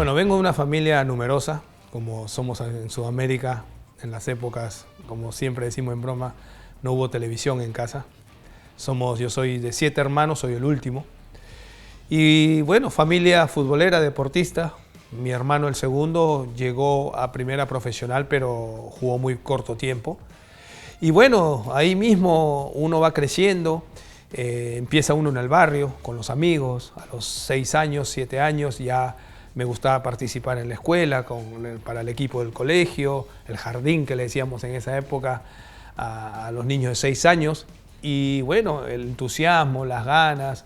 Bueno, vengo de una familia numerosa, como somos en Sudamérica, en las épocas, como siempre decimos en broma, no hubo televisión en casa. Yo soy de 7 hermanos, soy el último. Y bueno, familia futbolera, deportista. Mi hermano, el segundo, llegó a primera profesional, pero jugó muy corto tiempo. Y bueno, ahí mismo uno va creciendo, empieza uno en el barrio, con los amigos. A los 6 años, 7 años, ya me gustaba participar en la escuela, para el equipo del colegio, el jardín que le decíamos en esa época a los niños de 6 años. Y bueno, el entusiasmo, las ganas,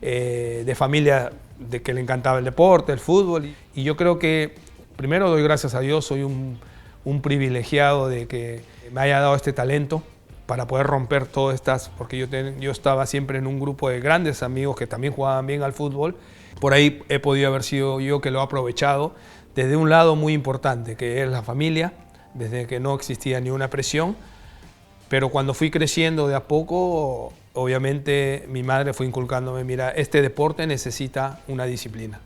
de familia de que le encantaba el deporte, el fútbol. Y yo creo que, primero doy gracias a Dios, soy un privilegiado de que me haya dado este talento para poder romper todas estas, porque yo estaba siempre en un grupo de grandes amigos que también jugaban bien al fútbol. Por ahí he podido haber sido yo que lo he aprovechado desde un lado muy importante, que es la familia, desde que no existía ni una presión. Pero cuando fui creciendo de a poco, obviamente mi madre fue inculcándome, mira, este deporte necesita una disciplina,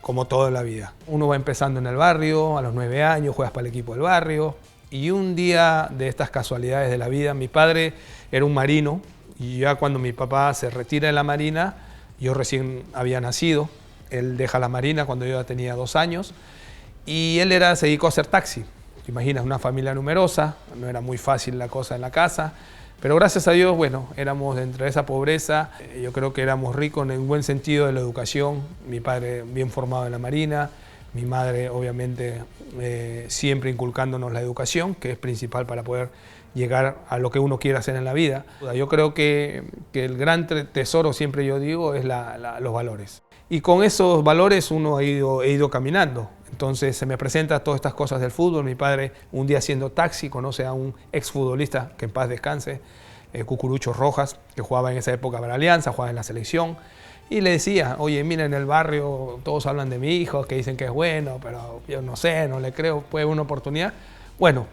como toda la vida. Uno va empezando en el barrio, a los 9 años juegas para el equipo del barrio, y un día de estas casualidades de la vida, mi padre era un marino, y ya cuando mi papá se retira de la marina, yo recién había nacido, él deja la marina cuando yo ya tenía 2 años, y él se dedicó a hacer taxi. Te imaginas, una familia numerosa, no era muy fácil la cosa en la casa, pero gracias a Dios, bueno, éramos dentro de esa pobreza, yo creo que éramos ricos en el buen sentido de la educación, mi padre bien formado en la marina, mi madre obviamente siempre inculcándonos la educación, que es principal para poder llegar a lo que uno quiere hacer en la vida. Yo creo que el gran tesoro, siempre yo digo, es los valores. Y con esos valores uno he ido caminando. Entonces se me presentan todas estas cosas del fútbol. Mi padre, un día haciendo taxi, conoce a un exfutbolista, que en paz descanse, Cucurucho Rojas, que jugaba en esa época para Alianza, jugaba en la selección. Y le decía, oye, mira, en el barrio todos hablan de mi hijo, que dicen que es bueno, pero yo no sé, no le creo, puede haber una oportunidad. Bueno,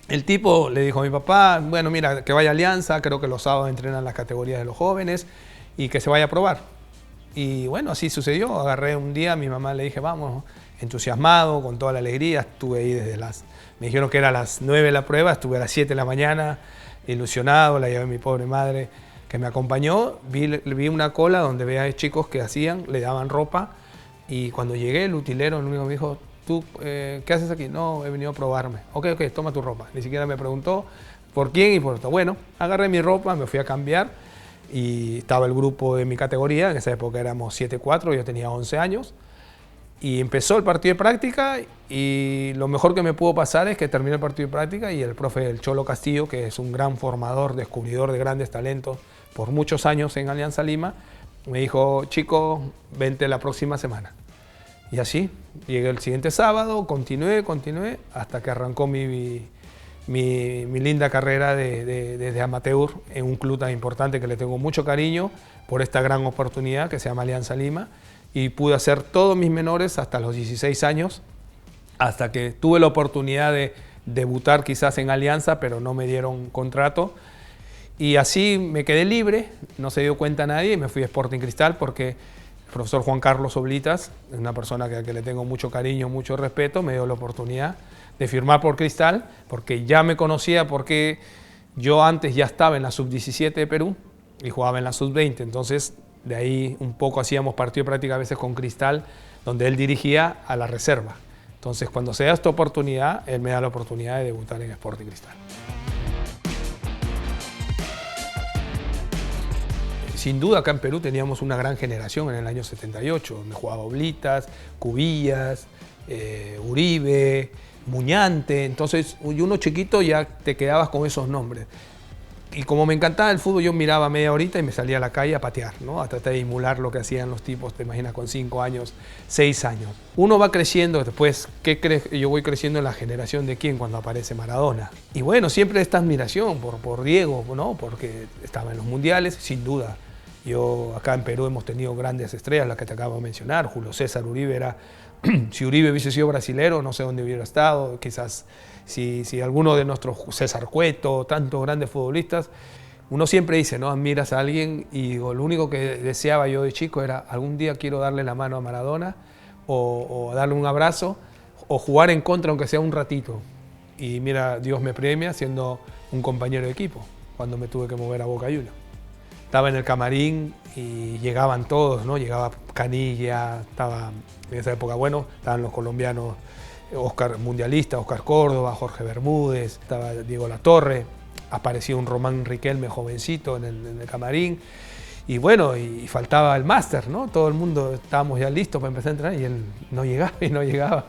el tipo le dijo a mi papá, bueno, mira, que vaya a Alianza, creo que los sábados entrenan las categorías de los jóvenes y que se vaya a probar. Y bueno, así sucedió. Agarré un día, a mi mamá le dije, vamos, entusiasmado, con toda la alegría. Estuve ahí me dijeron que era a las 9 la prueba, estuve a las 7 de la mañana, ilusionado, la llevé a mi pobre madre que me acompañó. Vi una cola donde veía chicos que le daban ropa, y cuando llegué el utilero, el único me dijo, ¿tú qué haces aquí? No, he venido a probarme. Ok, toma tu ropa. Ni siquiera me preguntó por quién y por esto. Bueno, agarré mi ropa, me fui a cambiar y estaba el grupo de mi categoría, en esa época éramos 7-4, yo tenía 11 años. Y empezó el partido de práctica, y lo mejor que me pudo pasar es que terminé el partido de práctica y el profe El Cholo Castillo, que es un gran formador, descubridor de grandes talentos por muchos años en Alianza Lima, me dijo, chico, vente la próxima semana. Y así, llegué el siguiente sábado, continué, hasta que arrancó mi linda carrera desde amateur en un club tan importante que le tengo mucho cariño por esta gran oportunidad que se llama Alianza Lima. Y pude hacer todos mis menores hasta los 16 años, hasta que tuve la oportunidad de debutar quizás en Alianza, pero no me dieron contrato. Y así me quedé libre, no se dio cuenta nadie, y me fui a Sporting Cristal porque el profesor Juan Carlos Oblitas, una persona a que le tengo mucho cariño, mucho respeto, me dio la oportunidad de firmar por Cristal, porque ya me conocía, porque yo antes ya estaba en la sub-17 de Perú y jugaba en la sub-20, entonces de ahí un poco hacíamos partido de práctica a veces con Cristal, donde él dirigía a la reserva. Entonces cuando se da esta oportunidad, él me da la oportunidad de debutar en Sporting Cristal. Sin duda acá en Perú teníamos una gran generación en el año 78, donde jugaba Oblitas, Cubillas, Uribe, Muñante. Entonces uno chiquito ya te quedabas con esos nombres. Y como me encantaba el fútbol, yo miraba media horita y me salía a la calle a patear, ¿no? A tratar de emular lo que hacían los tipos, te imaginas, con 5 años, 6 años. Uno va creciendo, después, ¿qué crees? Yo voy creciendo en la generación de quién cuando aparece Maradona. Y bueno, siempre esta admiración por Diego, ¿no? Porque estaba en los mundiales, sin duda. Yo acá en Perú hemos tenido grandes estrellas, las que te acabo de mencionar. Julio César Uribe era, si Uribe hubiese sido brasilero, no sé dónde hubiera estado, quizás si alguno de nuestros, César Cueto, tantos grandes futbolistas, uno siempre dice, ¿no? Admiras a alguien, y digo, lo único que deseaba yo de chico era algún día quiero darle la mano a Maradona, o darle un abrazo o jugar en contra aunque sea un ratito. Y mira, Dios me premia siendo un compañero de equipo cuando me tuve que mover a Boca Juniors. Estaba en el camarín y llegaban todos, ¿no? Llegaba Canilla, estaba en esa época, bueno, estaban los colombianos, Oscar Mundialista, Oscar Córdoba, Jorge Bermúdez, estaba Diego Latorre, apareció un Román Riquelme jovencito en el camarín. Y bueno, y faltaba el máster, ¿no? Todo el mundo estábamos ya listos para empezar a entrenar y él no llegaba y no llegaba.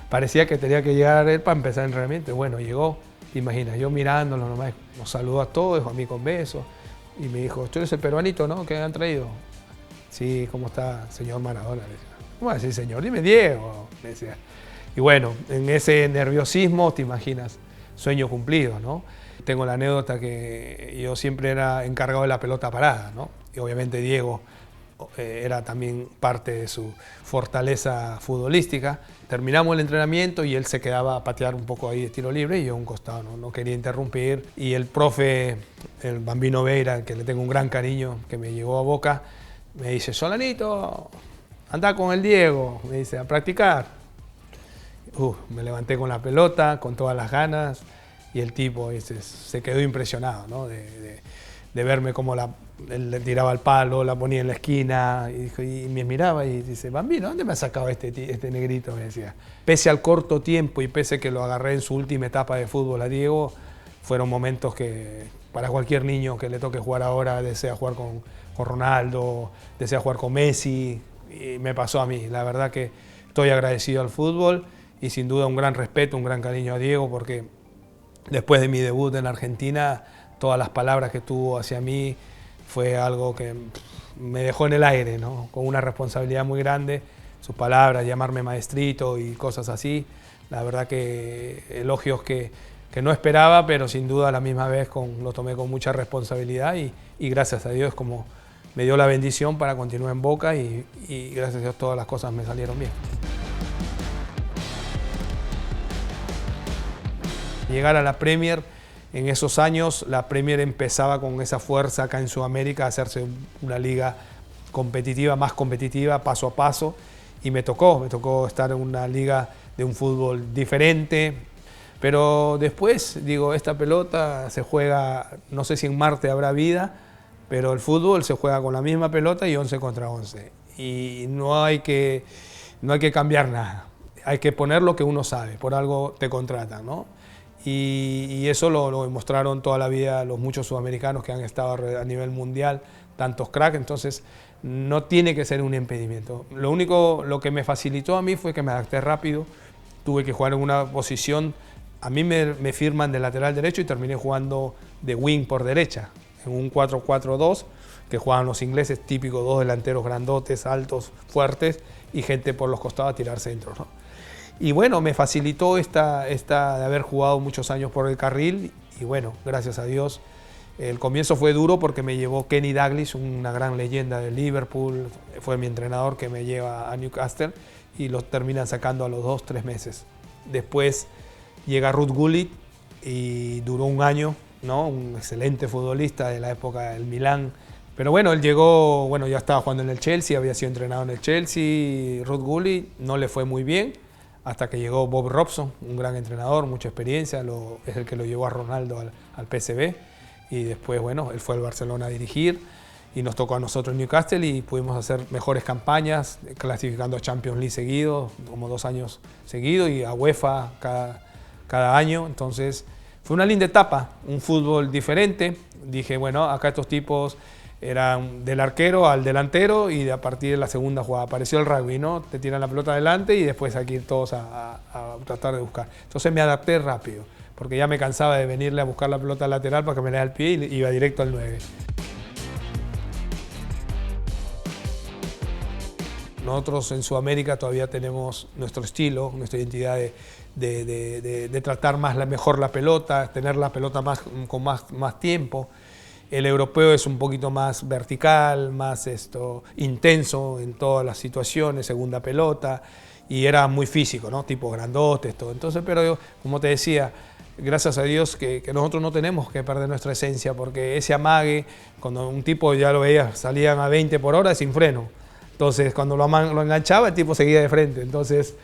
Parecía que tenía que llegar él para empezar el entrenamiento. Bueno, llegó, te imaginas, yo mirándolo nomás, nos saludó a todos, dejó a mí con besos. Y me dijo, tú eres el peruanito, ¿no? ¿Qué han traído? Sí, ¿cómo está, señor Maradona? Le decía, ¿cómo va a decir, señor? Dime Diego, me decía. Y bueno, en ese nerviosismo, te imaginas, sueño cumplido, ¿no? Tengo la anécdota que yo siempre era encargado de la pelota parada, ¿no? Y obviamente Diego era también parte de su fortaleza futbolística. Terminamos el entrenamiento y él se quedaba a patear un poco ahí de tiro libre y yo a un costado, no quería interrumpir. Y el profe, el Bambino Veira, al que le tengo un gran cariño, que me llevó a Boca, me dice, Solanito, anda con el Diego, me dice, a practicar. Me levanté con la pelota, con todas las ganas, y el tipo se quedó impresionado, ¿no? de verme cómo él le tiraba el palo, la ponía en la esquina y me miraba y dice, Bambino, ¿dónde me ha sacado este negrito? Me decía. Pese al corto tiempo y pese que lo agarré en su última etapa de fútbol a Diego, fueron momentos que para cualquier niño que le toque jugar ahora desea jugar con Ronaldo, desea jugar con Messi, y me pasó a mí. La verdad que estoy agradecido al fútbol y sin duda un gran respeto, un gran cariño a Diego, porque después de mi debut en Argentina, todas las palabras que tuvo hacia mí fue algo que me dejó en el aire, ¿no? Con una responsabilidad muy grande. Sus palabras, llamarme maestrito y cosas así. La verdad que elogios que no esperaba, pero sin duda a la misma vez lo tomé con mucha responsabilidad y gracias a Dios como me dio la bendición para continuar en Boca y gracias a Dios todas las cosas me salieron bien. Llegar a la Premier, en esos años la Premier empezaba con esa fuerza acá en Sudamérica a hacerse una liga competitiva, más competitiva, paso a paso, y me tocó estar en una liga de un fútbol diferente, pero después, digo, esta pelota se juega, no sé si en Marte habrá vida, pero el fútbol se juega con la misma pelota y 11 contra 11, y no hay que cambiar nada, hay que poner lo que uno sabe, por algo te contratan, ¿no? Y eso lo demostraron toda la vida los muchos sudamericanos que han estado a nivel mundial, tantos cracks, entonces no tiene que ser un impedimento. Lo que me facilitó a mí fue que me adapté rápido, tuve que jugar en una posición, a mí me firman de lateral derecho y terminé jugando de wing por derecha, en un 4-4-2, que jugaban los ingleses, típicos, dos delanteros grandotes, altos, fuertes, y gente por los costados a tirar centros, ¿no? Y bueno, me facilitó esta de haber jugado muchos años por el carril y bueno, gracias a Dios. El comienzo fue duro porque me llevó Kenny Dalglish, una gran leyenda de Liverpool, fue mi entrenador que me lleva a Newcastle y lo terminan sacando a los 2-3 meses. Después llega Ruud Gullit y duró un año, ¿no? Un excelente futbolista de la época del Milán. Pero bueno, él llegó, bueno, ya estaba jugando en el Chelsea, había sido entrenado en el Chelsea, Ruud Gullit, no le fue muy bien. Hasta que llegó Bob Robson, un gran entrenador, mucha experiencia, es el que lo llevó a Ronaldo al PSV y después, bueno, él fue al Barcelona a dirigir y nos tocó a nosotros en Newcastle y pudimos hacer mejores campañas, clasificando a Champions League seguido, como 2 años seguidos y a UEFA cada año, entonces fue una linda etapa, un fútbol diferente, dije, bueno, acá estos tipos eran del arquero al delantero y a partir de la segunda jugada apareció el rugby, ¿no? Te tiran la pelota adelante y después hay que ir todos a tratar de buscar. Entonces me adapté rápido, porque ya me cansaba de venirle a buscar la pelota lateral para que me le dé el pie y iba directo al 9. Nosotros en Sudamérica todavía tenemos nuestro estilo, nuestra identidad de tratar mejor la pelota, tener la pelota con más tiempo. El europeo es un poquito más vertical, más intenso en todas las situaciones, segunda pelota, y era muy físico, ¿no? Tipo grandotes, todo. Entonces, pero yo, como te decía, gracias a Dios que nosotros no tenemos que perder nuestra esencia, porque ese amague, cuando un tipo ya lo veía, salían a 20 por hora sin freno, Entonces, cuando lo enganchaba, el tipo seguía de frente. Entonces,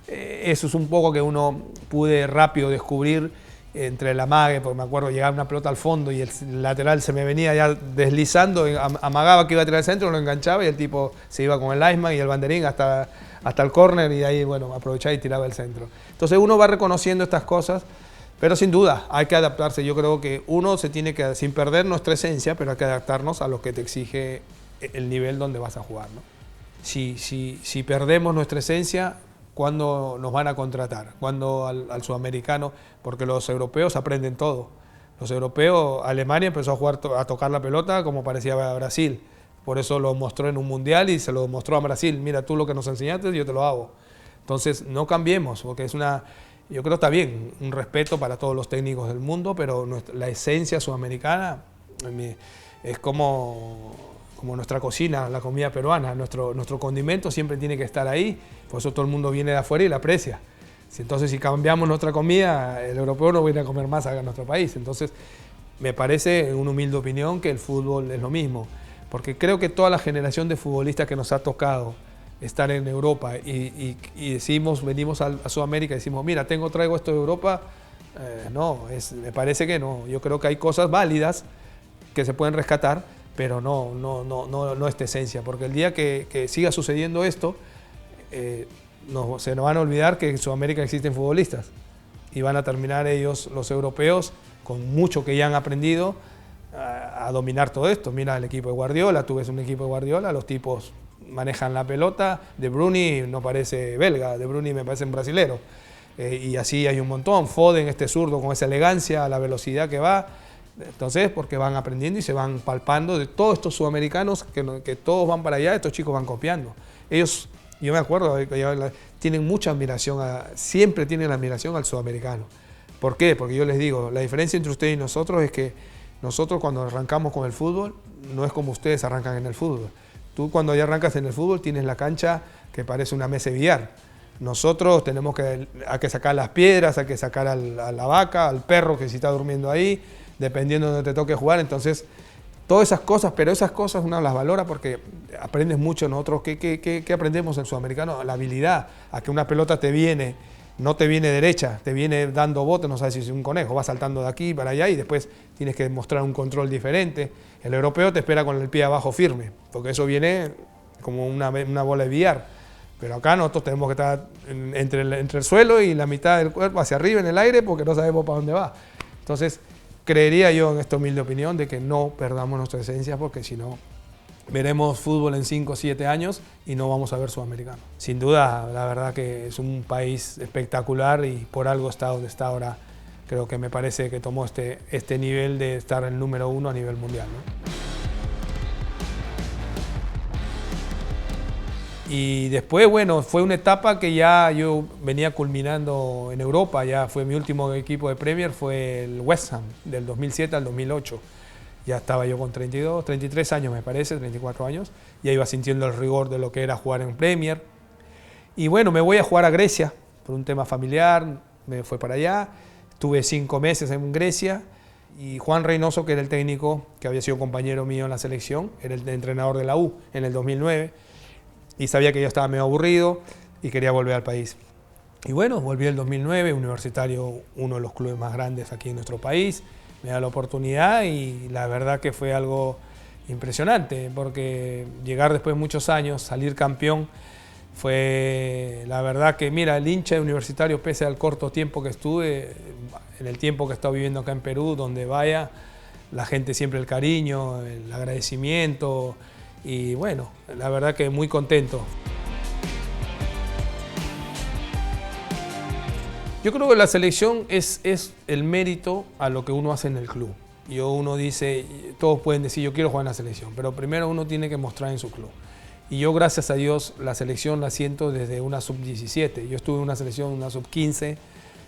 eso es un poco que uno pude rápido descubrir entre el amague, porque me acuerdo, llegaba una pelota al fondo y el lateral se me venía ya deslizando, amagaba que iba a tirar al centro, lo enganchaba y el tipo se iba con el lineman y el banderín hasta el córner y ahí, bueno, aprovechaba y tiraba el centro. Entonces uno va reconociendo estas cosas, pero sin duda hay que adaptarse. Yo creo que uno se tiene que, sin perder nuestra esencia, pero hay que adaptarnos a lo que te exige el nivel donde vas a jugar, ¿no? Si perdemos nuestra esencia, ¿cuándo nos van a contratar? ¿Cuándo al sudamericano? Porque los europeos aprenden todo. Los europeos, Alemania empezó a jugar, a tocar la pelota como parecía Brasil. Por eso lo mostró en un mundial y se lo mostró a Brasil. Mira, tú lo que nos enseñaste, yo te lo hago. Entonces, no cambiemos, porque yo creo que está bien, un respeto para todos los técnicos del mundo, pero la esencia sudamericana es como nuestra cocina, la comida peruana. Nuestro condimento siempre tiene que estar ahí, por eso todo el mundo viene de afuera y la aprecia. Entonces, si cambiamos nuestra comida, el europeo no viene a comer más a nuestro país. Entonces, me parece, en una humilde opinión, que el fútbol es lo mismo. Porque creo que toda la generación de futbolistas que nos ha tocado estar en Europa y venimos a Sudamérica y decimos, mira, traigo esto de Europa, me parece que no. Yo creo que hay cosas válidas que se pueden rescatar, pero no esta esencia. Porque el día que siga sucediendo esto, se nos van a olvidar que en Sudamérica existen futbolistas y van a terminar ellos, los europeos, con mucho que ya han aprendido a dominar todo esto. Mira el equipo de Guardiola, tú ves un equipo de Guardiola, los tipos manejan la pelota. De Bruyne no parece belga, De Bruyne me parece un brasilero. Y así hay un montón. Foden, este zurdo con esa elegancia, la velocidad que va. Entonces, porque van aprendiendo y se van palpando de todos estos sudamericanos que todos van para allá, estos chicos van copiando. Ellos, yo me acuerdo, tienen mucha admiración, siempre tienen admiración al sudamericano. ¿Por qué? Porque yo les digo, la diferencia entre ustedes y nosotros es que nosotros cuando arrancamos con el fútbol, no es como ustedes arrancan en el fútbol. Tú cuando ya arrancas en el fútbol tienes la cancha que parece una mesa de billar. Nosotros tenemos que sacar las piedras, hay que sacar a la vaca, al perro que si está durmiendo ahí, dependiendo de donde te toque jugar. Entonces, todas esas cosas, pero esas cosas uno las valora porque aprendes mucho. Nosotros, ¿qué aprendemos en Sudamericano? La habilidad, a que una pelota no te viene derecha, te viene dando bote, no sabes si es un conejo, va saltando de aquí para allá y después tienes que mostrar un control diferente. El europeo te espera con el pie abajo firme, porque eso viene como una bola de billar. Pero acá nosotros tenemos que estar entre el suelo y la mitad del cuerpo hacia arriba en el aire porque no sabemos para dónde va. Entonces, creería yo, en esta humilde opinión, de que no perdamos nuestra esencia porque si no, veremos fútbol en 5 o 7 años y no vamos a ver sudamericano. Sin duda, la verdad que es un país espectacular y por algo está donde está ahora. Creo que me parece que tomó este nivel de estar el número 1 a nivel mundial, ¿no? Y después, bueno, fue una etapa que ya yo venía culminando en Europa. Ya fue mi último equipo de Premier, fue el West Ham, del 2007 al 2008. Ya estaba yo con 32, 33 años me parece, 34 años. Ya iba sintiendo el rigor de lo que era jugar en Premier. Y bueno, me voy a jugar a Grecia por un tema familiar, me fue para allá. Estuve 5 meses en Grecia y Juan Reynoso, que era el técnico, que había sido compañero mío en la selección, era el entrenador de la U en el 2009. Y sabía que yo estaba medio aburrido y quería volver al país. Y bueno, volví en el 2009, Universitario, uno de los clubes más grandes aquí en nuestro país. Me da la oportunidad y la verdad que fue algo impresionante, porque llegar después de muchos años, salir campeón, fue la verdad que, mira, el hincha de Universitario, pese al corto tiempo que estuve, en el tiempo que he estado viviendo acá en Perú, donde vaya, la gente siempre el cariño, el agradecimiento. Y bueno, la verdad que muy contento. Yo creo que la selección es el mérito a lo que uno hace en el club. Uno dice, todos pueden decir yo quiero jugar en la selección, pero primero uno tiene que mostrar en su club. Y yo, gracias a Dios, la selección la siento desde una sub-17. Yo estuve en una selección, una sub-15,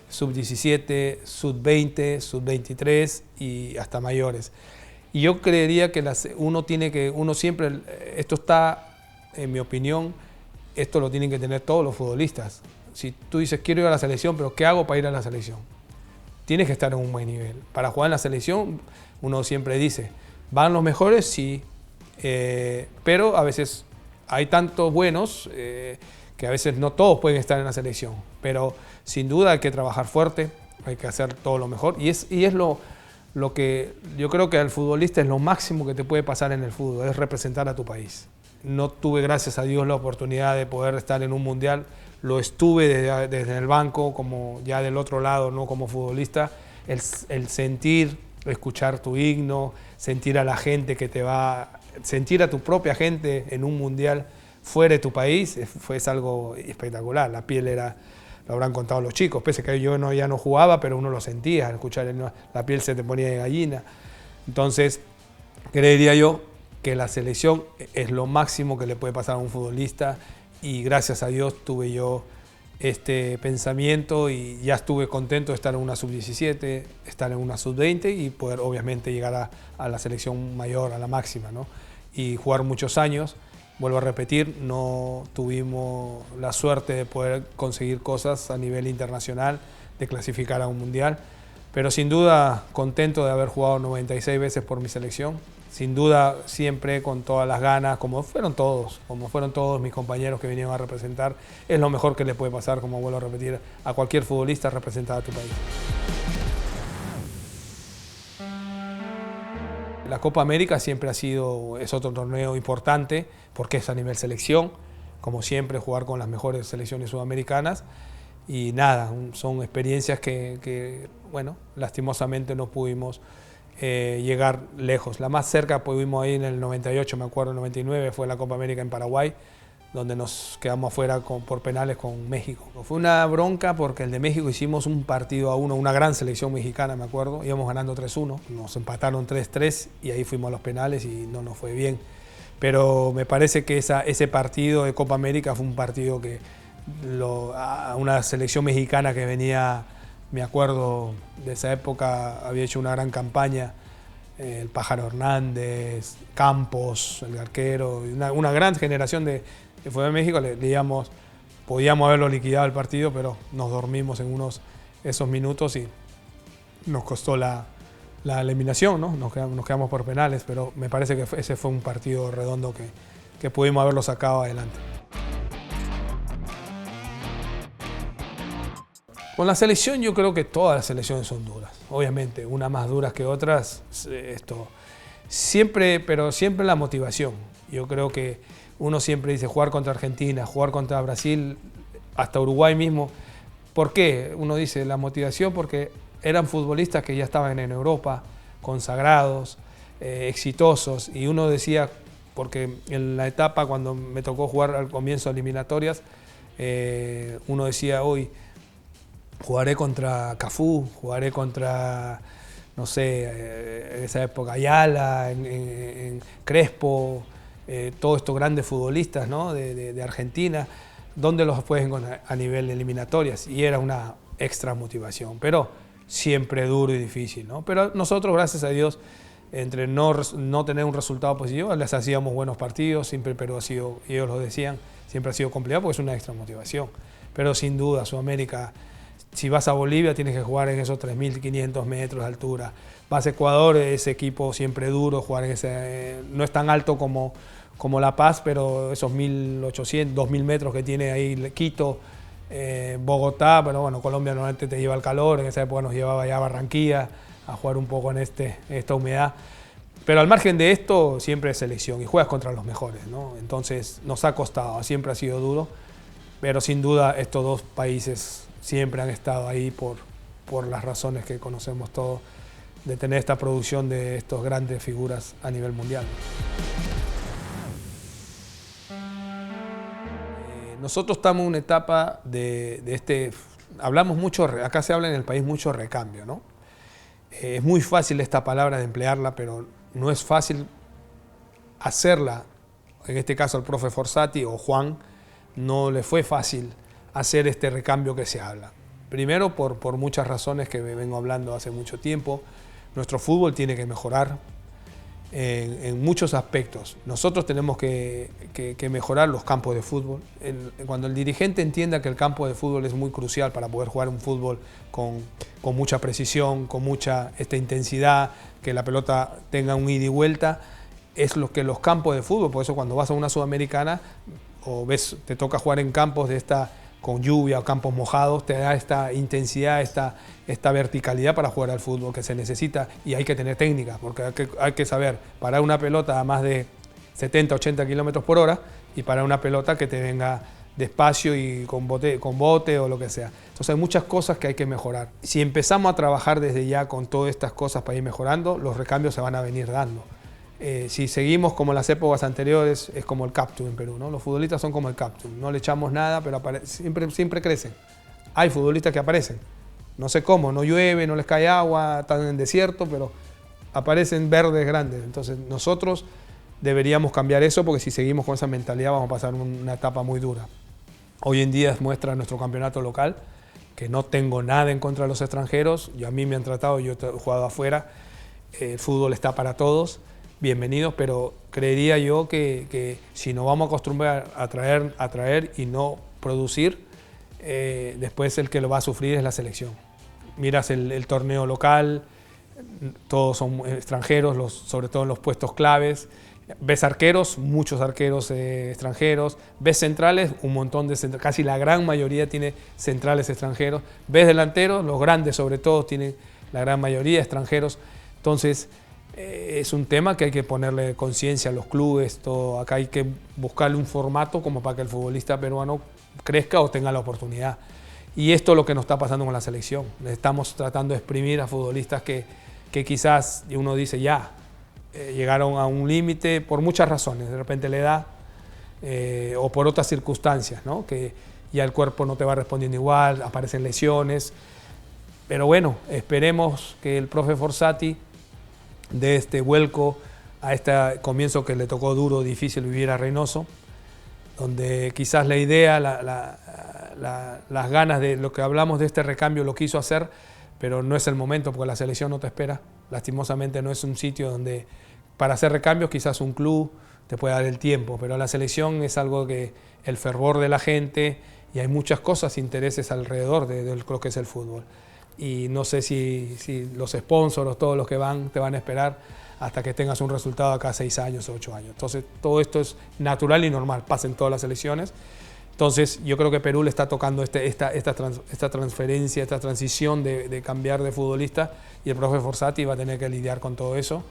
sub-17, sub-20, sub-23 y hasta mayores. Y yo creería que uno siempre, esto está, en mi opinión, esto lo tienen que tener todos los futbolistas. Si tú dices, quiero ir a la selección, pero ¿qué hago para ir a la selección? Tienes que estar en un buen nivel. Para jugar en la selección, uno siempre dice, ¿van los mejores? Sí, pero a veces hay tantos buenos que a veces no todos pueden estar en la selección, pero sin duda hay que trabajar fuerte, hay que hacer todo lo mejor y es lo que yo creo que al futbolista es lo máximo que te puede pasar en el fútbol, es representar a tu país. No tuve, gracias a Dios, la oportunidad de poder estar en un mundial, lo estuve desde el banco, como ya del otro lado, no como futbolista, el sentir, escuchar tu himno, sentir a la gente que te va, sentir a tu propia gente en un mundial fuera de tu país, fue algo espectacular. La piel era, lo habrán contado los chicos, pese a que yo ya no jugaba, pero uno lo sentía, al escuchar la piel se te ponía de gallina. Entonces, creería yo que la selección es lo máximo que le puede pasar a un futbolista y gracias a Dios tuve yo este pensamiento y ya estuve contento de estar en una sub-17, estar en una sub-20 y poder obviamente llegar a la selección mayor, a la máxima, ¿no? Y jugar muchos años. Vuelvo a repetir, no tuvimos la suerte de poder conseguir cosas a nivel internacional, de clasificar a un mundial, pero sin duda contento de haber jugado 96 veces por mi selección, sin duda siempre con todas las ganas, como fueron todos mis compañeros que vinieron a representar, es lo mejor que le puede pasar, como vuelvo a repetir, a cualquier futbolista representar a tu país. La Copa América siempre es otro torneo importante porque es a nivel selección, como siempre jugar con las mejores selecciones sudamericanas y nada, son experiencias que bueno, lastimosamente no pudimos llegar lejos. La más cerca pudimos ir en el 98, me acuerdo, el 99 fue la Copa América en Paraguay, donde nos quedamos afuera por penales con México. Fue una bronca porque el de México hicimos un partido a uno, una gran selección mexicana, me acuerdo, íbamos ganando 3-1, nos empataron 3-3 y ahí fuimos a los penales y no nos fue bien. Pero me parece que ese partido de Copa América fue un partido que a una selección mexicana que venía, me acuerdo de esa época, había hecho una gran campaña, el Pájaro Hernández, Campos, el arquero, una gran generación de fue de México, podíamos haberlo liquidado el partido, pero nos dormimos en esos minutos y nos costó la eliminación, ¿no? Nos quedamos por penales, pero me parece que ese fue un partido redondo que pudimos haberlo sacado adelante. Con la selección yo creo que todas las selecciones son duras, obviamente, unas más duras que otras, pero siempre la motivación. Yo creo que uno siempre dice jugar contra Argentina, jugar contra Brasil, hasta Uruguay mismo. ¿Por qué? Uno dice la motivación porque eran futbolistas que ya estaban en Europa, consagrados, exitosos, y uno decía, porque en la etapa cuando me tocó jugar al comienzo de eliminatorias, uno decía, hoy jugaré contra Cafú, jugaré contra, no sé, en esa época Ayala, en Crespo, todos estos grandes futbolistas, ¿no? de Argentina, ¿dónde los puedes encontrar? A nivel de eliminatorias, y era una extra motivación, pero siempre duro y difícil, ¿no? Pero nosotros, gracias a Dios, entre no tener un resultado positivo, les hacíamos buenos partidos, siempre, pero ellos lo decían, siempre ha sido complicado porque es una extra motivación, pero sin duda Sudamérica, si vas a Bolivia tienes que jugar en esos 3.500 metros de altura. Vas a Ecuador, ese equipo siempre duro, jugar en ese, no es tan alto como La Paz, pero esos 1.800, 2.000 metros que tiene ahí Quito, Bogotá, pero bueno, Colombia normalmente te lleva el calor, en esa época nos llevaba ya a Barranquilla a jugar un poco en esta humedad. Pero al margen de esto, siempre es selección y juegas contra los mejores, ¿no? Entonces nos ha costado, siempre ha sido duro, pero sin duda estos dos países siempre han estado ahí por las razones que conocemos todos, de tener esta producción de estas grandes figuras a nivel mundial. Nosotros estamos en una etapa hablamos mucho, acá se habla en el país mucho recambio, ¿no? Es muy fácil esta palabra de emplearla, pero no es fácil hacerla. En este caso al profe Fossati o Juan no le fue fácil hacer este recambio que se habla. Primero por muchas razones que me vengo hablando hace mucho tiempo. Nuestro fútbol tiene que mejorar en muchos aspectos. Nosotros tenemos que mejorar los campos de fútbol. Cuando el dirigente entienda que el campo de fútbol es muy crucial para poder jugar un fútbol con mucha precisión, con mucha intensidad, que la pelota tenga un ida y vuelta, es lo que los campos de fútbol, por eso cuando vas a una sudamericana o te toca jugar en campos con lluvia o campos mojados, te da esta intensidad, esta verticalidad para jugar al fútbol que se necesita, y hay que tener técnica, porque hay que saber parar una pelota a más de 70, 80 kilómetros por hora y parar una pelota que te venga despacio y con bote o lo que sea. Entonces hay muchas cosas que hay que mejorar. Si empezamos a trabajar desde ya con todas estas cosas para ir mejorando, los recambios se van a venir dando. Si seguimos como las épocas anteriores, es como el cactus en Perú, ¿no? Los futbolistas son como el cactus, no le echamos nada, pero siempre crecen. Hay futbolistas que aparecen, no sé cómo, no llueve, no les cae agua, están en desierto, pero aparecen verdes grandes. Entonces nosotros deberíamos cambiar eso, porque si seguimos con esa mentalidad vamos a pasar una etapa muy dura. Hoy en día muestra nuestro campeonato local, que no tengo nada en contra de los extranjeros, a mí me han tratado, yo he jugado afuera, el fútbol está para todos, bienvenidos, pero creería yo que si nos vamos a acostumbrar a traer y no producir, después el que lo va a sufrir es la selección. Miras el torneo local, todos son extranjeros, sobre todo en los puestos claves. Ves arqueros, muchos arqueros extranjeros. Ves centrales, un montón de centrales, casi la gran mayoría tiene centrales extranjeros. Ves delanteros, los grandes sobre todo tienen la gran mayoría extranjeros. Entonces es un tema que hay que ponerle conciencia a los clubes, todo. Acá hay que buscarle un formato como para que el futbolista peruano crezca o tenga la oportunidad. Y esto es lo que nos está pasando con la selección. Estamos tratando de exprimir a futbolistas que quizás uno dice ya, llegaron a un límite por muchas razones, de repente la edad o por otras circunstancias, ¿no? Que ya el cuerpo no te va respondiendo igual, aparecen lesiones. Pero bueno, esperemos que el profe Forzati dé este vuelco a este comienzo que le tocó duro, difícil vivir a Reynoso, donde quizás la idea, las ganas de lo que hablamos de este recambio lo quiso hacer, pero no es el momento porque la selección no te espera. Lastimosamente no es un sitio donde para hacer recambios quizás un club te puede dar el tiempo, pero la selección es algo que el fervor de la gente y hay muchas cosas, intereses alrededor de lo que es el fútbol. Y no sé si los sponsors, todos los que van, te van a esperar hasta que tengas un resultado acá 6 años o 8 años. Entonces todo esto es natural y normal, pasa en todas las selecciones. Entonces yo creo que Perú le está tocando esta transferencia, esta transición de cambiar de futbolista, y el profe Forzati va a tener que lidiar con todo eso,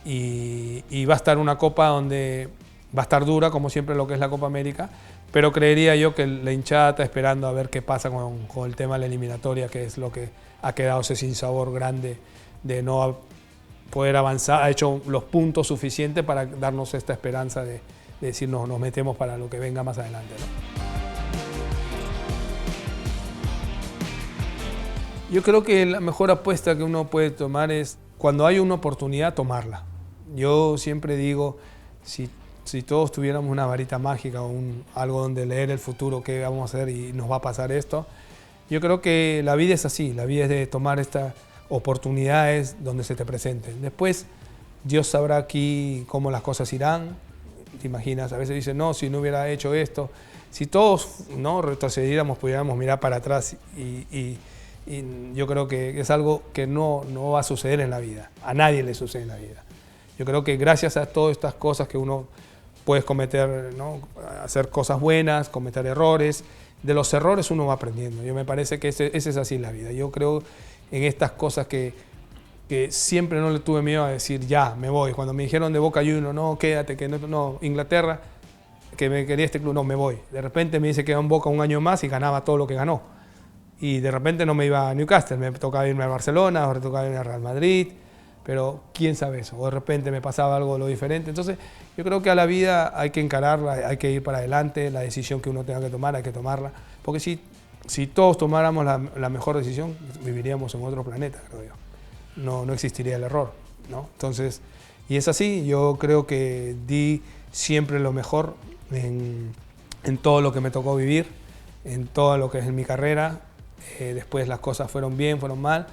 y va a estar una copa donde va a estar dura como siempre lo que es la Copa América, pero creería yo que la hinchada está esperando a ver qué pasa con el tema de la eliminatoria, que es lo que ha quedado ese sinsabor grande de no poder avanzar, ha hecho los puntos suficientes para darnos esta esperanza de decir nos metemos para lo que venga más adelante, ¿no? Yo creo que la mejor apuesta que uno puede tomar es cuando hay una oportunidad tomarla. Yo siempre digo, si todos tuviéramos una varita mágica o algo donde leer el futuro, qué vamos a hacer y nos va a pasar esto, yo creo que la vida es así, la vida es de tomar estas oportunidades donde se te presenten. Después Dios sabrá aquí cómo las cosas irán. Te imaginas, a veces dicen, no, si no hubiera hecho esto, si todos no retrocediéramos, pudiéramos mirar para atrás y yo creo que es algo que no va a suceder en la vida, a nadie le sucede en la vida. Yo creo que gracias a todas estas cosas que uno puede cometer, ¿no? Hacer cosas buenas, cometer errores, de los errores uno va aprendiendo. Yo me parece que ese es así la vida. Yo creo en estas cosas que siempre no le tuve miedo a decir, ya, me voy. Cuando me dijeron de Boca Juniors, no, quédate, que no, Inglaterra, que me quería este club, no, me voy. De repente me dice que iba en Boca un año más y ganaba todo lo que ganó. Y de repente no me iba a Newcastle, me tocaba irme a Barcelona, ahora tocaba irme a Real Madrid, pero quién sabe eso, o de repente me pasaba algo de lo diferente. Entonces yo creo que a la vida hay que encararla, hay que ir para adelante, la decisión que uno tenga que tomar hay que tomarla, porque si todos tomáramos la mejor decisión, viviríamos en otro planeta, creo yo. No existiría el error, ¿no? Entonces, y es así, yo creo que di siempre lo mejor en todo lo que me tocó vivir, en todo lo que es en mi carrera. Después las cosas fueron bien, fueron mal,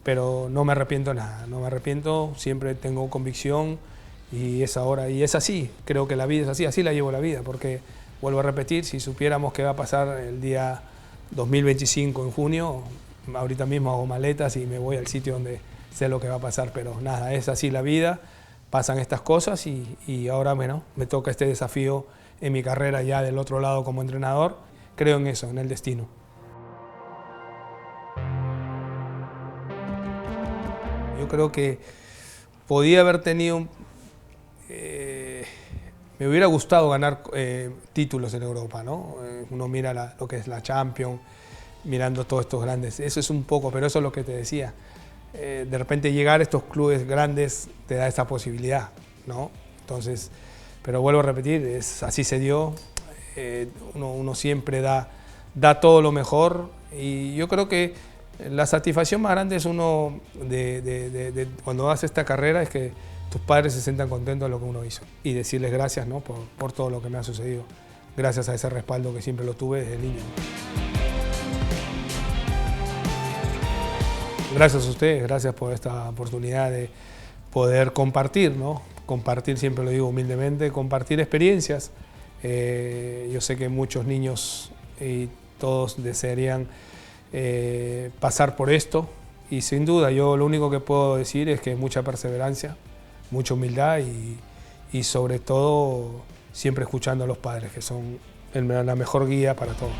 pero no me arrepiento de nada, no me arrepiento, siempre tengo convicción y es ahora, y es así, creo que la vida es así la llevo la vida, porque vuelvo a repetir, si supiéramos qué va a pasar el día 2025 en junio, ahorita mismo hago maletas y me voy al sitio donde sé lo que va a pasar, pero nada, es así la vida, pasan estas cosas y ahora bueno, me toca este desafío en mi carrera ya del otro lado como entrenador. Creo en eso, en el destino. Yo creo que podía haber tenido, me hubiera gustado ganar títulos en Europa, ¿no? Uno mira lo que es la Champions, mirando todos estos grandes, eso es un poco, pero eso es lo que te decía. De repente llegar a estos clubes grandes te da esa posibilidad, ¿no? Entonces, pero vuelvo a repetir, así se dio, uno siempre da todo lo mejor y yo creo que la satisfacción más grande es uno cuando hace esta carrera es que tus padres se sientan contentos de lo que uno hizo y decirles gracias, ¿no? por todo lo que me ha sucedido, gracias a ese respaldo que siempre lo tuve desde niño. Gracias a ustedes, gracias por esta oportunidad de poder compartir, ¿no? Compartir, siempre lo digo humildemente, compartir experiencias. Yo sé que muchos niños y todos desearían pasar por esto y sin duda yo lo único que puedo decir es que mucha perseverancia, mucha humildad y sobre todo siempre escuchando a los padres que son la mejor guía para todo.